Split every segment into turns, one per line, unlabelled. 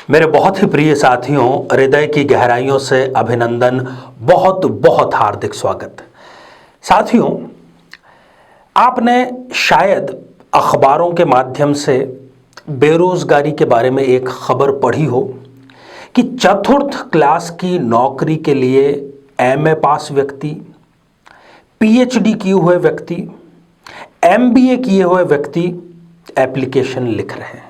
मेरे बहुत ही प्रिय साथियों, हृदय की गहराइयों से अभिनंदन, बहुत बहुत हार्दिक स्वागत। साथियों, आपने शायद अखबारों के माध्यम से बेरोजगारी के बारे में एक खबर पढ़ी हो कि चतुर्थ क्लास की नौकरी के लिए एमए पास व्यक्ति, पीएचडी किए हुए व्यक्ति, एमबीए किए हुए व्यक्ति एप्लीकेशन लिख रहे हैं।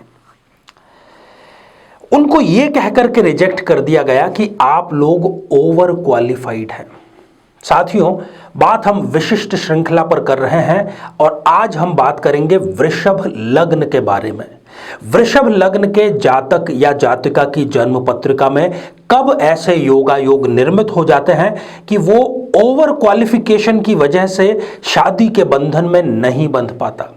उनको यह कहकर के रिजेक्ट कर दिया गया कि आप लोग ओवर क्वालिफाइड हैं। साथियों, बात हम विशिष्ट श्रृंखला पर कर रहे हैं और आज हम बात करेंगे वृषभ लग्न के बारे में। वृषभ लग्न के जातक या जातिका की जन्म पत्रिका में कब ऐसे योगायोग निर्मित हो जाते हैं कि वो ओवर क्वालिफिकेशन की वजह से शादी के बंधन में नहीं बंध पाता।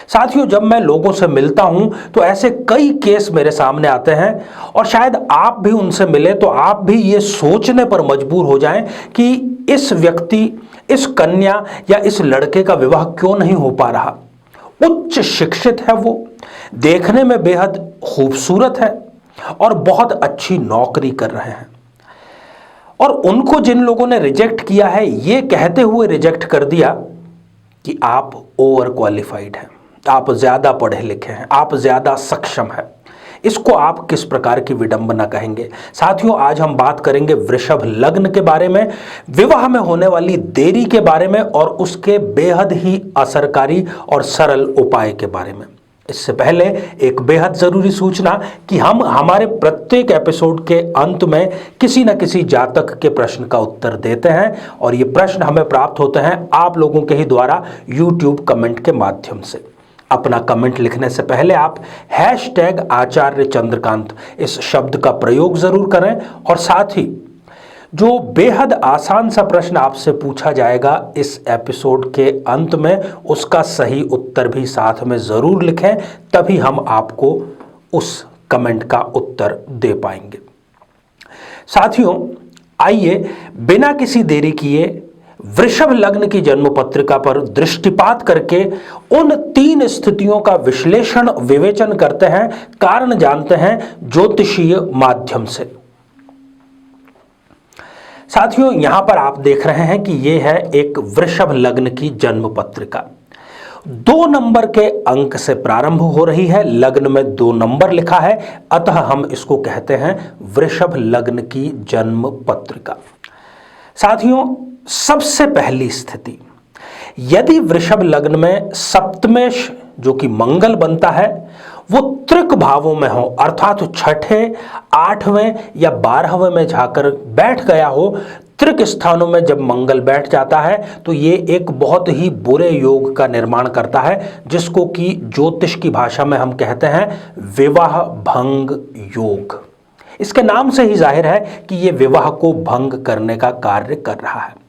साथियों, जब मैं लोगों से मिलता हूं तो ऐसे कई केस मेरे सामने आते हैं और शायद आप भी उनसे मिले तो आप भी ये सोचने पर मजबूर हो जाएं कि इस व्यक्ति, इस कन्या या इस लड़के का विवाह क्यों नहीं हो पा रहा। उच्च शिक्षित है, वो देखने में बेहद खूबसूरत है और बहुत अच्छी नौकरी कर रहे हैं, और उनको जिन लोगों ने रिजेक्ट किया है ये कहते हुए रिजेक्ट कर दिया कि आप ओवर क्वालिफाइड हैं, आप ज्यादा पढ़े लिखे हैं, आप ज्यादा सक्षम हैं। इसको आप किस प्रकार की विडंबना कहेंगे? साथियों, आज हम बात करेंगे वृषभ लग्न के बारे में, विवाह में होने वाली देरी के बारे में और उसके बेहद ही असरकारी और सरल उपाय के बारे में। इससे पहले एक बेहद जरूरी सूचना कि हम हमारे प्रत्येक एपिसोड के अंत में किसी न किसी जातक के प्रश्न का उत्तर देते हैं और ये प्रश्न हमें प्राप्त होते हैं आप लोगों के ही द्वारा यूट्यूब कमेंट के माध्यम से। अपना कमेंट लिखने से पहले आप #आचार्य चंद्रकांत इस शब्द का प्रयोग जरूर करें और साथ ही जो बेहद आसान सा प्रश्न आपसे पूछा जाएगा इस एपिसोड के अंत में, उसका सही उत्तर भी साथ में जरूर लिखें, तभी हम आपको उस कमेंट का उत्तर दे पाएंगे। साथियों, आइए बिना किसी देरी किए वृषभ लग्न की जन्म पत्रिका पर दृष्टिपात करके उन 3 स्थितियों का विश्लेषण विवेचन करते हैं, कारण जानते हैं ज्योतिषीय माध्यम से। साथियों, यहां पर आप देख रहे हैं कि यह है एक वृषभ लग्न की जन्म पत्रिका। 2 नंबर के अंक से प्रारंभ हो रही है, लग्न में 2 नंबर लिखा है, अतः हम इसको कहते हैं वृषभ लग्न की जन्म पत्रिका। साथियों, सबसे पहली स्थिति, यदि वृषभ लग्न में सप्तमेश जो कि मंगल बनता है वो त्रिक भावों में हो, अर्थात 6ठे, 8वें या 12वें में जाकर बैठ गया हो। त्रिक स्थानों में जब मंगल बैठ जाता है तो ये एक बहुत ही बुरे योग का निर्माण करता है, जिसको कि ज्योतिष की भाषा में हम कहते हैं विवाह भंग योग। इसके नाम से ही जाहिर है कि ये विवाह को भंग करने का कार्य कर रहा है।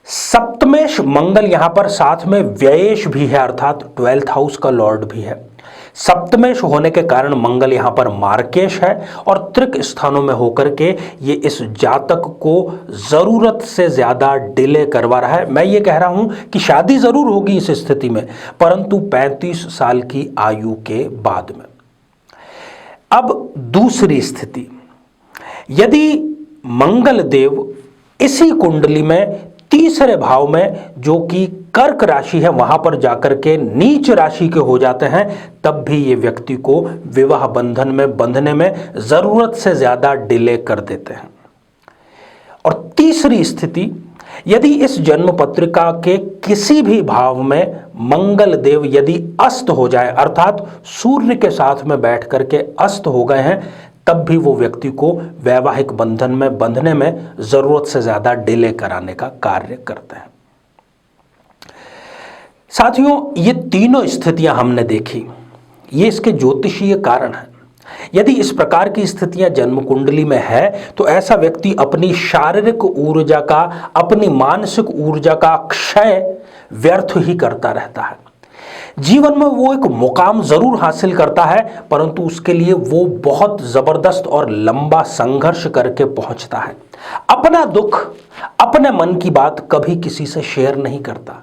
सप्तमेश मंगल यहां पर साथ में व्ययेश भी है, अर्थात 12th हाउस का लॉर्ड भी है। सप्तमेश होने के कारण मंगल यहां पर मार्केश है और त्रिक स्थानों में होकर के ये इस जातक को जरूरत से ज्यादा डिले करवा रहा है। मैं ये कह रहा हूं कि शादी जरूर होगी इस स्थिति में, परंतु 35 साल की आयु के बाद में। अब दूसरी स्थिति, यदि मंगल देव इसी कुंडली में तीसरे भाव में जो कि कर्क राशि है वहां पर जाकर के नीच राशि के हो जाते हैं, तब भी ये व्यक्ति को विवाह बंधन में बंधने में जरूरत से ज्यादा डिले कर देते हैं। और तीसरी स्थिति, यदि इस जन्म पत्रिका के किसी भी भाव में मंगल देव यदि अस्त हो जाए, अर्थात सूर्य के साथ में बैठ करके अस्त हो गए हैं, तब भी वो व्यक्ति को वैवाहिक बंधन में बंधने में जरूरत से ज्यादा डिले कराने का कार्य करते हैं। साथियों, ये तीनों स्थितियां हमने देखी, ये इसके ज्योतिषीय कारण हैं। यदि इस प्रकार की स्थितियां जन्म कुंडली में है तो ऐसा व्यक्ति अपनी शारीरिक ऊर्जा का, अपनी मानसिक ऊर्जा का क्षय व्यर्थ ही करता रहता है। जीवन में वो एक मुकाम जरूर हासिल करता है, परंतु उसके लिए वो बहुत जबरदस्त और लंबा संघर्ष करके पहुंचता है। अपना दुख, अपने मन की बात कभी किसी से शेयर नहीं करता।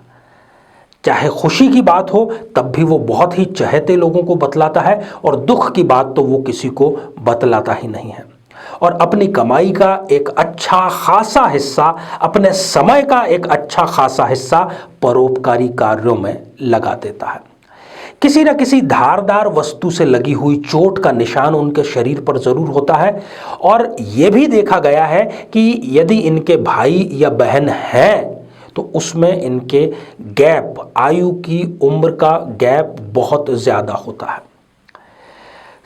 चाहे खुशी की बात हो तब भी वो बहुत ही चहेते लोगों को बतलाता है, और दुख की बात तो वो किसी को बतलाता ही नहीं है। और अपनी कमाई का एक अच्छा खासा हिस्सा, अपने समय का एक अच्छा खासा हिस्सा परोपकारी कार्यों में लगा देता है। किसी न किसी धारदार वस्तु से लगी हुई चोट का निशान उनके शरीर पर जरूर होता है, और यह भी देखा गया है कि यदि इनके भाई या बहन हैं तो उसमें इनके गैप, आयु की उम्र का गैप बहुत ज्यादा होता है।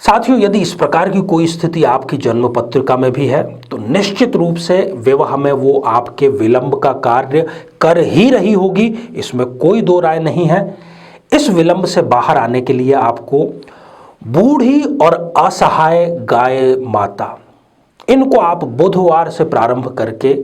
साथियों, यदि इस प्रकार की कोई स्थिति आपकी जन्म पत्रिका में भी है तो निश्चित रूप से विवाह में वो आपके विलंब का कार्य कर ही रही होगी, इसमें कोई दो राय नहीं है। इस विलंब से बाहर आने के लिए आपको बूढ़ी और असहाय गाय माता, इनको आप बुधवार से प्रारंभ करके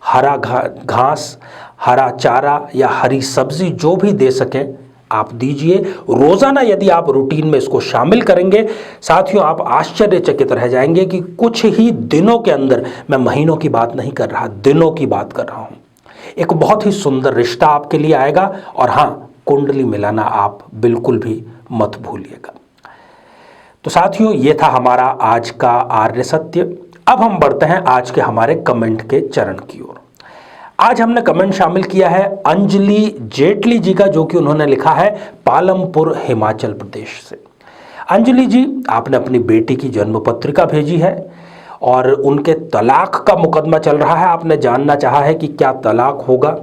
हरा घास, हरा चारा या हरी सब्जी जो भी दे सकें आप दीजिए रोजाना। यदि आप रूटीन में इसको शामिल करेंगे साथियों, आप आश्चर्यचकित रह जाएंगे कि कुछ ही दिनों के अंदर, मैं महीनों की बात नहीं कर रहा, दिनों की बात कर रहा हूं, एक बहुत ही सुंदर रिश्ता आपके लिए आएगा। और हां, कुंडली मिलाना आप बिल्कुल भी मत भूलिएगा। तो साथियों, यह था हमारा आज का आर्य सत्य। अब हम बढ़ते हैं आज के हमारे कमेंट के चरण की ओर। आज हमने कमेंट शामिल किया है अंजलि जेटली जी का, जो कि उन्होंने लिखा है पालमपुर हिमाचल प्रदेश से। अंजलि जी, आपने अपनी बेटी की जन्म पत्रिका भेजी है और उनके तलाक का मुकदमा चल रहा है। आपने जानना चाहा है कि क्या तलाक होगा।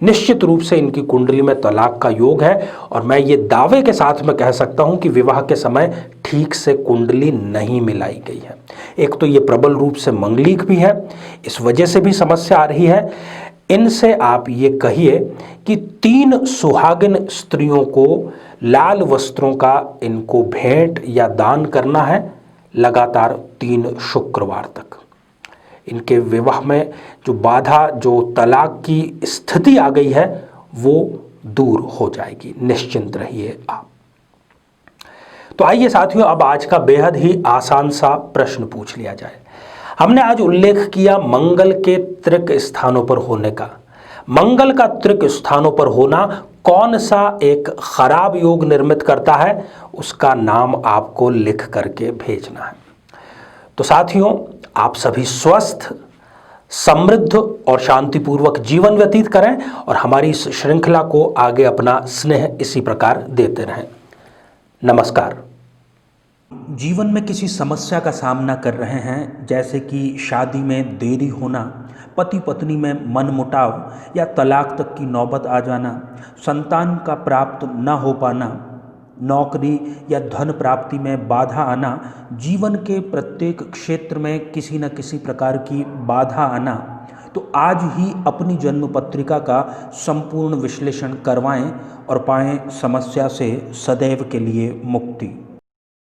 निश्चित रूप से इनकी कुंडली में तलाक का योग है, और मैं ये दावे के साथ में कह सकता हूं कि विवाह के समय ठीक से कुंडली नहीं मिलाई गई है। एक तो ये प्रबल रूप से मंगलिक भी है, इस वजह से भी समस्या आ रही है। इनसे आप ये कहिए कि 3 सुहागिन स्त्रियों को लाल वस्त्रों का इनको भेंट या दान करना है लगातार 3 शुक्रवार तक। इनके विवाह में जो बाधा, जो तलाक की स्थिति आ गई है, वो दूर हो जाएगी, निश्चिंत रहिए आप। तो आइए साथियों, अब आज का बेहद ही आसान सा प्रश्न पूछ लिया जाए। हमने आज उल्लेख किया मंगल के त्रिक स्थानों पर होने का। मंगल का त्रिक स्थानों पर होना कौन सा एक खराब योग निर्मित करता है, उसका नाम आपको लिख करके भेजना है। तो साथियों, आप सभी स्वस्थ, समृद्ध और शांतिपूर्वक जीवन व्यतीत करें, और हमारी इस श्रृंखला को आगे अपना स्नेह इसी प्रकार देते रहें। नमस्कार। जीवन में किसी समस्या का सामना कर रहे हैं, जैसे कि शादी में देरी होना, पति पत्नी में मनमुटाव या तलाक तक की नौबत आ जाना, संतान का प्राप्त न हो पाना, नौकरी या धन प्राप्ति में बाधा आना, जीवन के प्रत्येक क्षेत्र में किसी न किसी प्रकार की बाधा आना, तो आज ही अपनी जन्म पत्रिका का संपूर्ण विश्लेषण करवाएं और पाएं समस्या से सदैव के लिए मुक्ति।